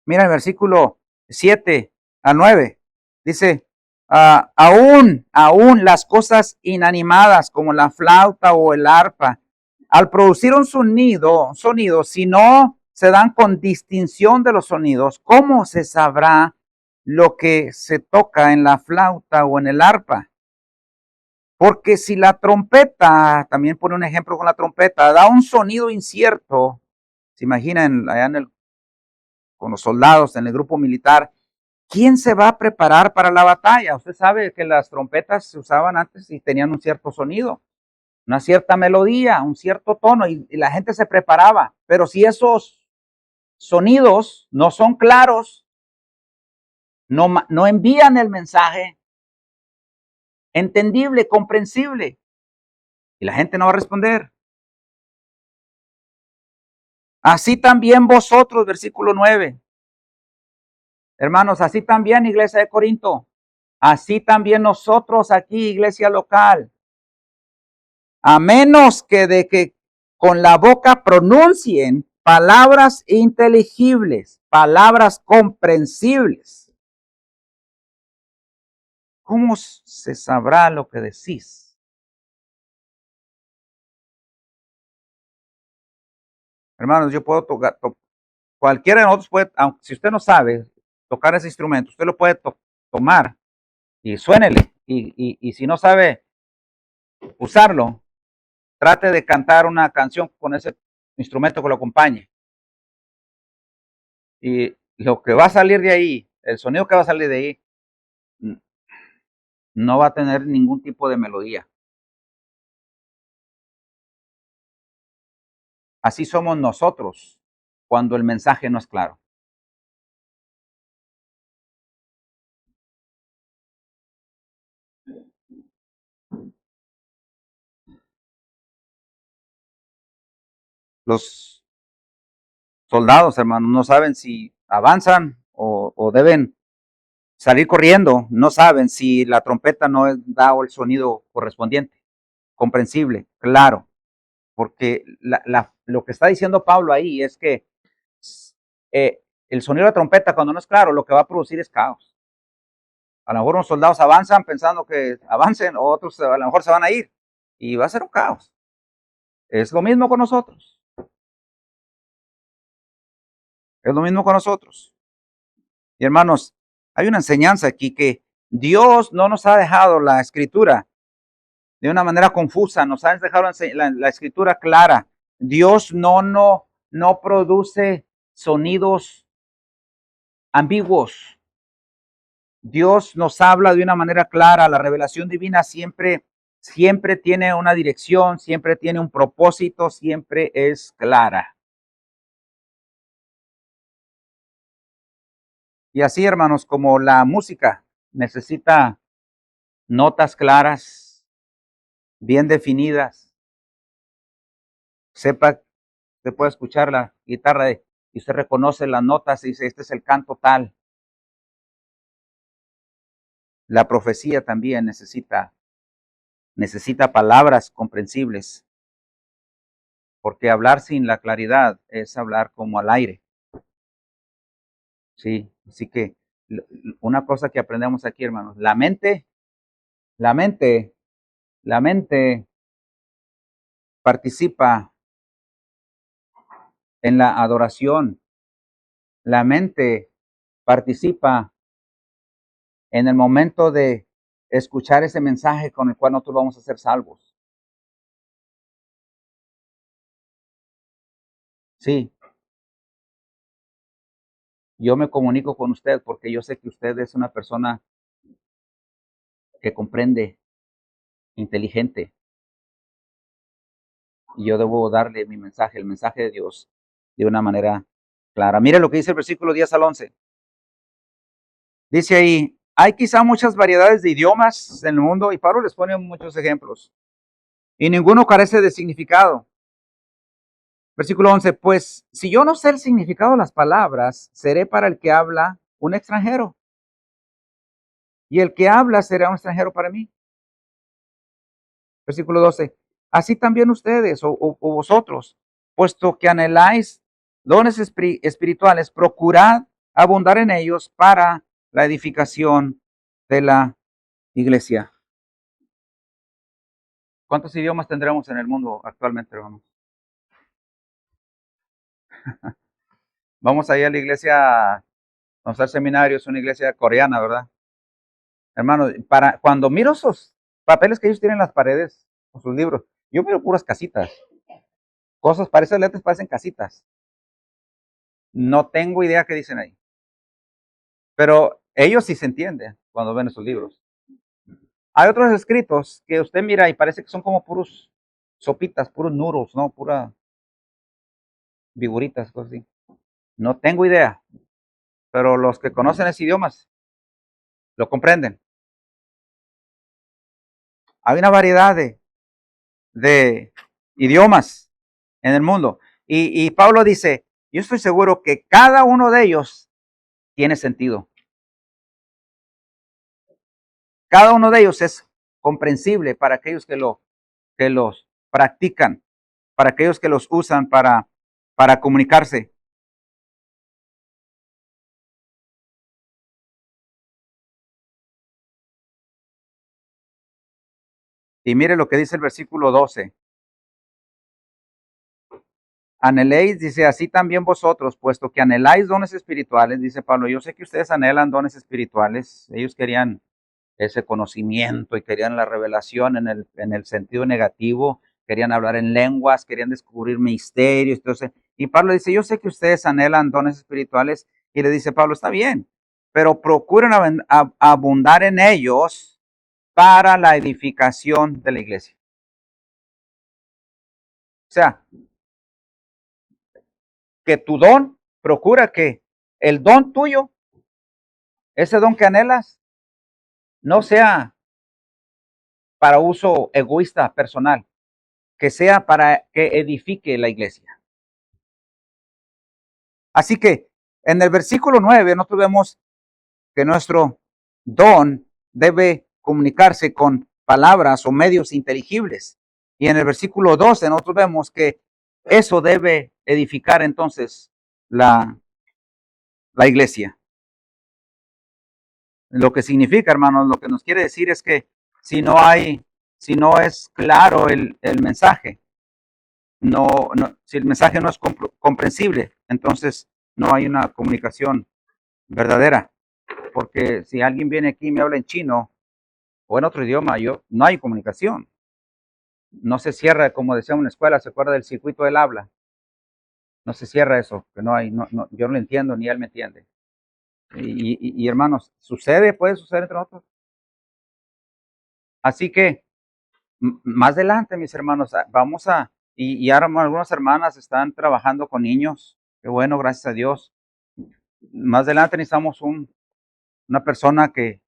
Mira el versículo 7 a 9. Dice, aún las cosas inanimadas como la flauta o el arpa, al producir un sonido, si no se dan con distinción de los sonidos, ¿cómo se sabrá lo que se toca en la flauta o en el arpa? Porque si la trompeta, también pone un ejemplo con la trompeta, da un sonido incierto, se imaginan allá con los soldados en el grupo militar, ¿quién se va a preparar para la batalla? Usted sabe que las trompetas se usaban antes y tenían un cierto sonido, una cierta melodía, un cierto tono, y la gente se preparaba. Pero si esos sonidos no son claros, no envían el mensaje entendible, comprensible, y la gente no va a responder. Así también vosotros, versículo 9. Hermanos, así también, iglesia de Corinto, así también nosotros aquí, iglesia local, a menos que de que con la boca pronuncien palabras inteligibles, palabras comprensibles. ¿Cómo se sabrá lo que decís? Hermanos, yo puedo tocar, cualquiera de nosotros puede, aunque si usted no sabe tocar ese instrumento, usted lo puede tomar y suénele. Y si no sabe usarlo, trate de cantar una canción con ese instrumento que lo acompañe. Y lo que va a salir de ahí, el sonido que va a salir de ahí, no va a tener ningún tipo de melodía. Así somos nosotros cuando el mensaje no es claro. Los soldados, hermanos, no saben si avanzan o deben salir corriendo, no saben si la trompeta no da el sonido correspondiente, comprensible, claro, porque lo que está diciendo Pablo ahí es que el sonido de la trompeta cuando no es claro, lo que va a producir es caos. A lo mejor unos soldados avanzan pensando que avancen, o otros a lo mejor se van a ir, y va a ser un caos. Es lo mismo con nosotros. Es lo mismo con nosotros. Y hermanos, hay una enseñanza aquí que Dios no nos ha dejado la escritura de una manera confusa, nos ha dejado la escritura clara. Dios no produce sonidos ambiguos. Dios nos habla de una manera clara. La revelación divina siempre tiene una dirección, siempre tiene un propósito, siempre es clara. Y así, hermanos, como la música necesita notas claras, bien definidas, sepa, se puede escuchar la guitarra y usted reconoce las notas y dice, este es el canto tal. La profecía también necesita palabras comprensibles, porque hablar sin la claridad es hablar como al aire. Sí, así que una cosa que aprendemos aquí, hermanos, la mente participa en la adoración. La mente participa en el momento de escuchar ese mensaje con el cual nosotros vamos a ser salvos. Sí, yo me comunico con usted porque yo sé que usted es una persona que comprende, inteligente, y yo debo darle mi mensaje, el mensaje de Dios, de una manera clara. Mire lo que dice el versículo 10 al 11. Dice ahí, hay quizá muchas variedades de idiomas en el mundo, y Pablo les pone muchos ejemplos, y ninguno carece de significado. Versículo 11, pues si yo no sé el significado de las palabras, seré para el que habla un extranjero, y el que habla será un extranjero para mí. Versículo 12, así también ustedes o vosotros, puesto que anheláis dones espirituales, procurad abundar en ellos para la edificación de la iglesia. ¿Cuántos idiomas tendremos en el mundo actualmente, hermanos? Vamos ahí a la iglesia, vamos al seminario, es una iglesia coreana, ¿verdad? Hermano, cuando miro esos papeles que ellos tienen en las paredes, con sus libros, yo miro puras casitas. Cosas, parecen letras, parecen casitas. No tengo idea qué dicen ahí. Pero ellos sí se entienden cuando ven esos libros. Hay otros escritos que usted mira y parece que son como puros sopitas, puros nuros, ¿no? Pura figuritas, cosas así. No tengo idea. Pero los que conocen esos idiomas lo comprenden. Hay una variedad de idiomas en el mundo. Y Pablo dice, yo estoy seguro que cada uno de ellos tiene sentido. Cada uno de ellos es comprensible para aquellos que los practican, para aquellos que los usan para comunicarse. Y mire lo que dice el versículo 12. Anheléis, dice, así también vosotros, puesto que anheláis dones espirituales, dice Pablo, yo sé que ustedes anhelan dones espirituales, ellos querían ese conocimiento y querían la revelación en el sentido negativo, querían hablar en lenguas, querían descubrir misterios, entonces, y Pablo dice, yo sé que ustedes anhelan dones espirituales, y le dice Pablo, está bien, pero procuren abundar en ellos para la edificación de la iglesia. O sea, que tu don, procura que el don tuyo, ese don que anhelas, no sea para uso egoísta personal, que sea para que edifique la iglesia. Así que en el versículo 9 nosotros vemos que nuestro don debe comunicarse con palabras o medios inteligibles. Y en el versículo 12 nosotros vemos que eso debe edificar entonces la iglesia. Lo que significa, hermanos, lo que nos quiere decir es que si no es claro el mensaje, si el mensaje no es comprensible, entonces no hay una comunicación verdadera. Porque si alguien viene aquí y me habla en chino o en otro idioma, no hay comunicación. No se cierra, como decíamos en la escuela, se acuerda del circuito del habla. No se cierra eso, que no hay, yo no lo entiendo ni él me entiende. Y hermanos, puede suceder entre nosotros. Así que más adelante, mis hermanos, y ahora algunas hermanas están trabajando con niños. Qué bueno, gracias a Dios. Más adelante necesitamos una persona que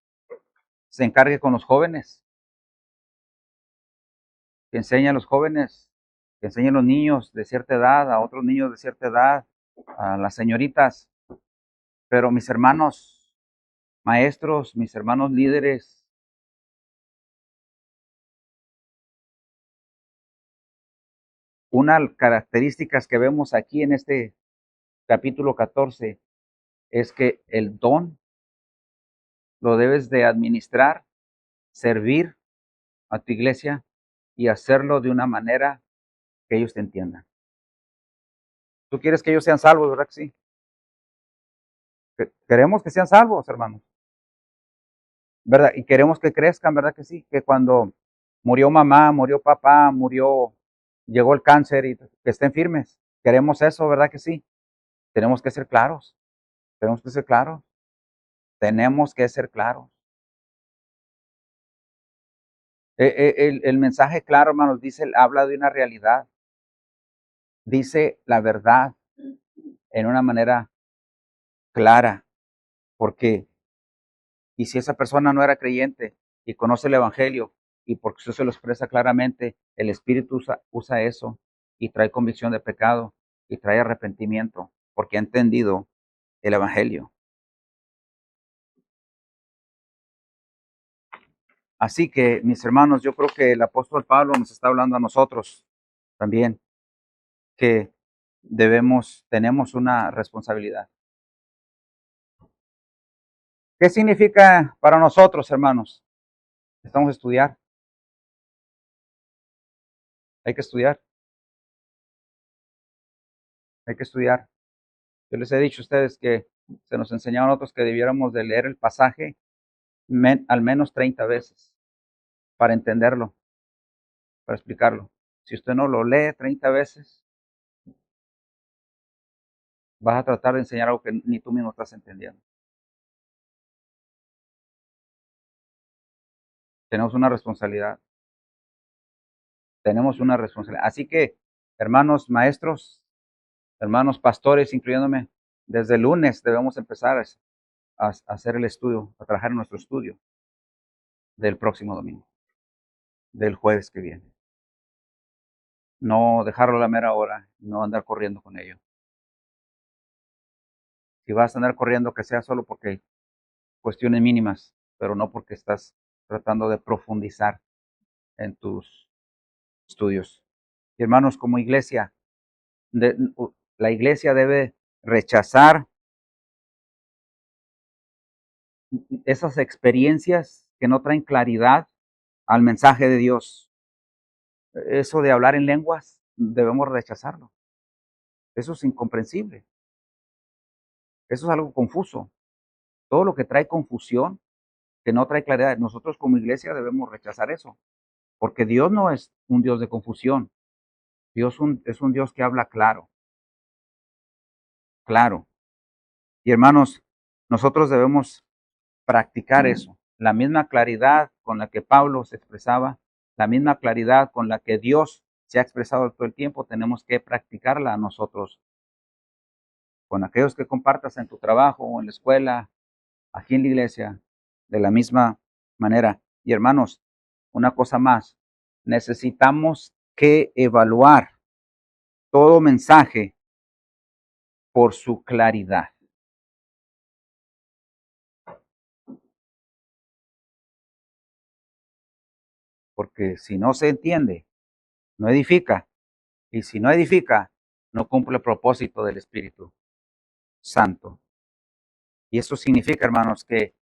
se encargue con los jóvenes, que enseñe a los jóvenes, que enseñe a los niños de cierta edad, a otros niños de cierta edad, a las señoritas. Pero mis hermanos maestros, mis hermanos líderes, una de las características que vemos aquí en este capítulo 14 es que el don lo debes de administrar, servir a tu iglesia y hacerlo de una manera que ellos te entiendan. Tú quieres que ellos sean salvos, ¿verdad que sí? Queremos que sean salvos, hermanos, ¿verdad? Y queremos que crezcan, ¿verdad que sí? Que cuando murió mamá, murió papá, llegó el cáncer y que estén firmes. Queremos eso, ¿verdad que sí? Tenemos que ser claros, tenemos que ser claros, tenemos que ser claros. El mensaje claro, hermanos, habla de una realidad, dice la verdad en una manera clara, porque y si esa persona no era creyente y conoce el Evangelio y porque eso se lo expresa claramente, el Espíritu usa eso y trae convicción de pecado y trae arrepentimiento porque ha entendido el Evangelio. Así que, mis hermanos, yo creo que el apóstol Pablo nos está hablando a nosotros también, que tenemos una responsabilidad. ¿Qué significa para nosotros, hermanos? Estamos a estudiar. Hay que estudiar. Hay que estudiar. Yo les he dicho a ustedes que se nos enseñaron a nosotros que debiéramos de leer el pasaje al menos 30 veces para entenderlo, para explicarlo. Si usted no lo lee 30 veces, vas a tratar de enseñar algo que ni tú mismo estás entendiendo. Tenemos una responsabilidad. Tenemos una responsabilidad. Así que, hermanos maestros, hermanos pastores, incluyéndome, desde el lunes debemos empezar a hacer el estudio, a trabajar en nuestro estudio del próximo domingo, del jueves que viene. No dejarlo a la mera hora, no andar corriendo con ello. Si vas a andar corriendo, que sea solo porque cuestiones mínimas, pero no porque estás tratando de profundizar en tus estudios. Y hermanos, como iglesia, la iglesia debe rechazar esas experiencias que no traen claridad al mensaje de Dios. Eso de hablar en lenguas, debemos rechazarlo. Eso es incomprensible. Eso es algo confuso. Todo lo que trae confusión, que no trae claridad, nosotros como iglesia debemos rechazar eso. Porque Dios no es un Dios de confusión. Dios es un Dios que habla claro, claro. Y hermanos, nosotros debemos practicar eso. La misma claridad con la que Pablo se expresaba, la misma claridad con la que Dios se ha expresado todo el tiempo, tenemos que practicarla nosotros. Con aquellos que compartas en tu trabajo o en la escuela, aquí en la iglesia, de la misma manera. Y hermanos, una cosa más, necesitamos que evaluar todo mensaje por su claridad. porque si no se entiende, no edifica, y si no edifica, no cumple el propósito del Espíritu Santo. Y eso significa, hermanos, que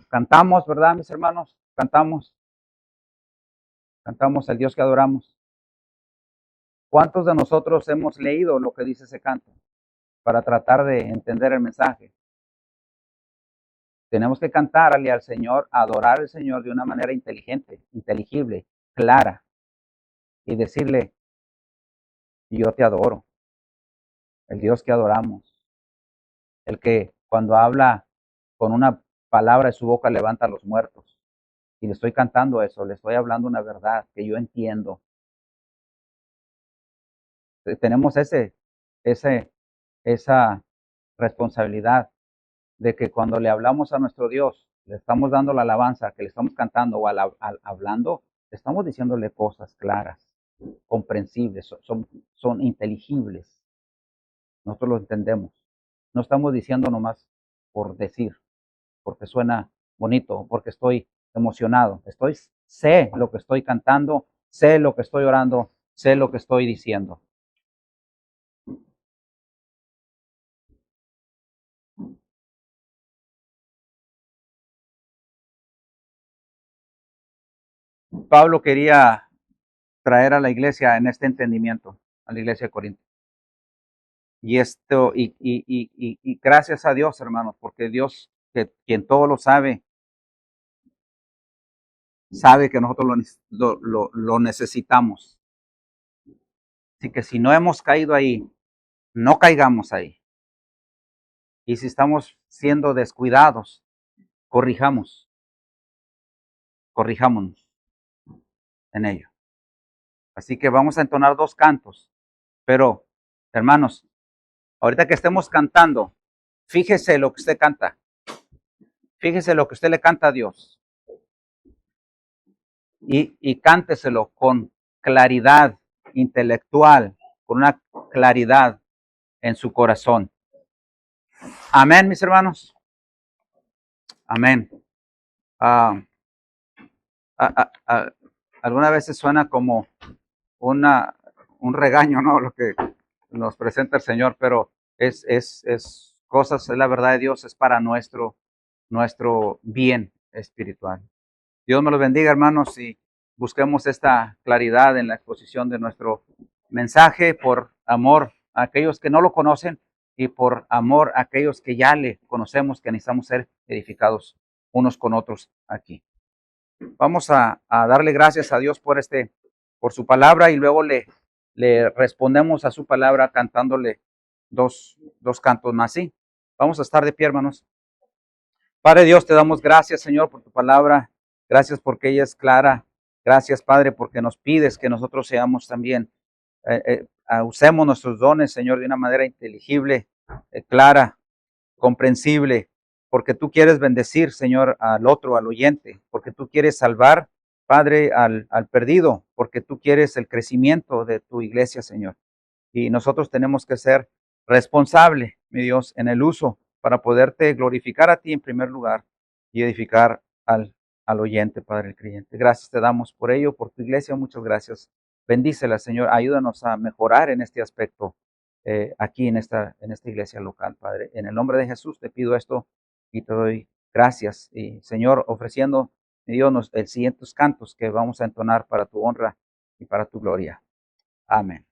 cantamos, ¿verdad, mis hermanos? Cantamos al Dios que adoramos. ¿Cuántos de nosotros hemos leído lo que dice ese canto para tratar de entender el mensaje? Tenemos que cantarle al Señor, adorar al Señor de una manera inteligente, inteligible, clara, y decirle, yo te adoro, el Dios que adoramos, el que cuando habla con una palabra de su boca levanta a los muertos. Y le estoy cantando eso, le estoy hablando una verdad que yo entiendo. Tenemos esa responsabilidad de que cuando le hablamos a nuestro Dios, le estamos dando la alabanza, que le estamos cantando o hablando, estamos diciéndole cosas claras, comprensibles, son inteligibles. Nosotros lo entendemos. No estamos diciendo nomás por decir, porque suena bonito, porque estoy emocionado. Sé lo que estoy cantando, sé lo que estoy orando, sé lo que estoy diciendo. Pablo quería traer a la iglesia en este entendimiento, a la iglesia de Corinto. Y esto, y gracias a Dios, hermanos, porque Dios, quien todo lo sabe, sabe que nosotros lo necesitamos. Así que si no hemos caído ahí, no caigamos ahí. Y si estamos siendo descuidados, corrijámonos en ello. Así que vamos a entonar 2 cantos. Pero, hermanos, ahorita que estemos cantando, fíjese lo que usted canta. Fíjese lo que usted le canta a Dios. Y cánteselo con claridad intelectual, con una claridad en su corazón. Amén, mis hermanos. Amén. Algunas veces suena como un regaño, ¿no? Lo que nos presenta el Señor, pero es cosas, es la verdad de Dios, es para nuestro bien espiritual. Dios me los bendiga, hermanos, y busquemos esta claridad en la exposición de nuestro mensaje por amor a aquellos que no lo conocen y por amor a aquellos que ya le conocemos, que necesitamos ser edificados unos con otros aquí. Vamos a darle gracias a Dios por su palabra, y luego le respondemos a su palabra cantándole dos cantos más. Sí, vamos a estar de pie, hermanos. Padre Dios, te damos gracias, Señor, por tu palabra. Gracias porque ella es clara. Gracias, Padre, porque nos pides que nosotros seamos también, usemos nuestros dones, Señor, de una manera inteligible, clara, comprensible, porque tú quieres bendecir, Señor, al otro, al oyente, porque tú quieres salvar, Padre, al perdido, porque tú quieres el crecimiento de tu iglesia, Señor. Y nosotros tenemos que ser responsables, mi Dios, en el uso para poderte glorificar a ti en primer lugar y edificar al oyente, Padre, el creyente. Gracias te damos por ello, por tu iglesia. Muchas gracias. Bendícela, Señor. Ayúdanos a mejorar en este aspecto aquí en esta iglesia local, Padre. En el nombre de Jesús te pido esto y te doy gracias. Y, Señor, ofreciendo, mi Dios, el siguientes cantos que vamos a entonar para tu honra y para tu gloria. Amén.